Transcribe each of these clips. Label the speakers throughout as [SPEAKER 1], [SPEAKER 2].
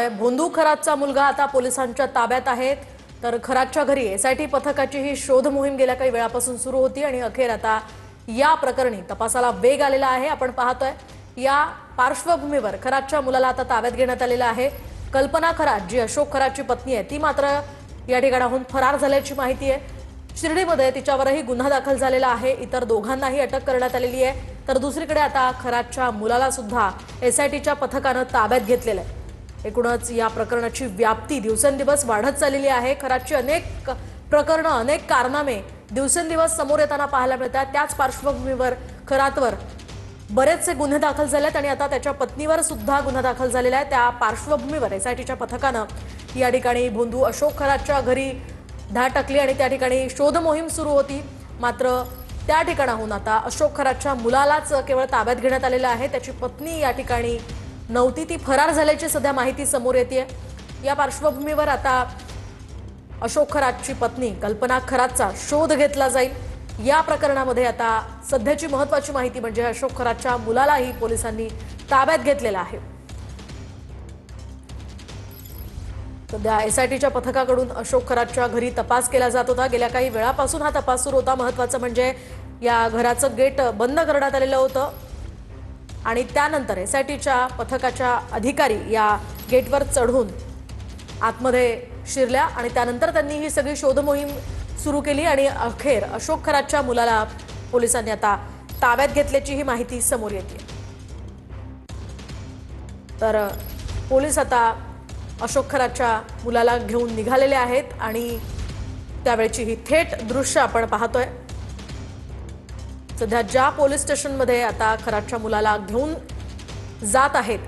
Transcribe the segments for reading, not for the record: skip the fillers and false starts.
[SPEAKER 1] भोंदू खरातचा मुलगा आता पोलिसांच्या ताब्यात आहे। तर खरातच्या घरी एसआयटी पथकाची ही शोध मोहीम गेल्या काही वेळापासून सुरू होती आणि अखेर आता या प्रकरणी तपासाला वेग आलेला आहे। आपण पाहतोय या पार्श्वभूमीवर खरातच्या मुलाला आता ताब्यात घेण्यात आलेला आहे। कल्पना खरात जी अशोक खरातची पत्नी आहे ती मात्र या ठिकाणाहून फरार झाल्याची माहिती आहे। शिर्डीमध्ये तिच्यावरही गुन्हा दाखल झालेला आहे। इतर दोघांनाही अटक करण्यात आलेली आहे। तर दुसरीकडे आता खरातच्या मुलाला सुद्धा एसआयटीच्या पथकाने ताब्यात घेतलेलं आहे। एकूणच या प्रकरणाची व्याप्ती दिवसेंदिवस वाढत चाललेली आहे। खरातची अनेक प्रकरणं अनेक कारनामे दिवसेंदिवस समोर येताना पाहायला मिळतात। त्याच पार्श्वभूमीवर खरातवर बरेचसे गुन्हे दाखल झालेत आणि आता त्याच्या पत्नीवर सुद्धा गुन्हा दाखल झालेला आहे। त्या पार्श्वभूमीवर एसआयटीच्या पथकाने या ठिकाणी भोंदू अशोक खरातच्या घरी धाड टाकली आणि त्या ठिकाणी शोध मोहीम सुरू होती। मात्र त्या ठिकाणाहून आता अशोक खरातच्या मुलालाच केवळ ताब्यात घेण्यात आलेलं आहे। त्याची पत्नी या ठिकाणी नव्हती, ती फरार झाल्याची सध्या माहिती समोर येते। या पार्श्वभूमीवर आता अशोक खरातची पत्नी कल्पना खरातचा शोध घेतला जाईल। या प्रकरणामध्ये आता सध्याची महत्त्वाची माहिती म्हणजे अशोक खरातच्या मुलालाही पोलिसांनी ताब्यात घेतलेला आहे। सध्या एसआयटीच्या पथकाकडून अशोक खरातच्या घरी तपास केला जात होता। गेल्या काही वेळापासून हा तपास सुरू होता। महत्त्वाचं म्हणजे या घराचं गेट बंद करण्यात आलेलं होतं आणि त्यानंतर एसआयटीच्या पथकाच्या अधिकारी या गेटवर चढून आतमध्ये शिरल्या आणि त्यानंतर त्यांनी ही सगळी शोध मोहीम सुरू केली आणि अखेर अशोक खरातच्या मुलाला पोलिसांनी आता ताब्यात घेतल्याची ही माहिती समोर येते। तर पोलीस आता अशोक खरातच्या मुलाला घेऊन निघालेले आहेत आणि त्यावेळची ही थेट दृश्य आपण पाहतोय। सध्या ज्या पोलीस स्टेशनमध्ये आता खरातच्या मुलाला घेऊन जात आहेत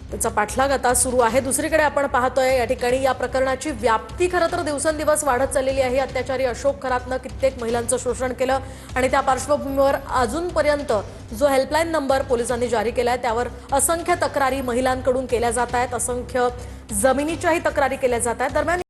[SPEAKER 1] त्याचा पाठलाग आता सुरू आहे। दुसरीकडे आपण पाहतोय या ठिकाणी या प्रकरणाची व्याप्ती खरं तर दिवसेंदिवस वाढत चाललेली आहे। अत्याचारी अशोक खरातनं कित्येक महिलांचं शोषण केलं आणि त्या पार्श्वभूमीवर अजूनपर्यंत जो हेल्पलाईन नंबर पोलिसांनी जारी केलाय त्यावर असंख्य तक्रारी महिलांकडून केल्या जात आहेत। असंख्य जमिनीच्याही तक्रारी केल्या जात आहेत। दरम्यान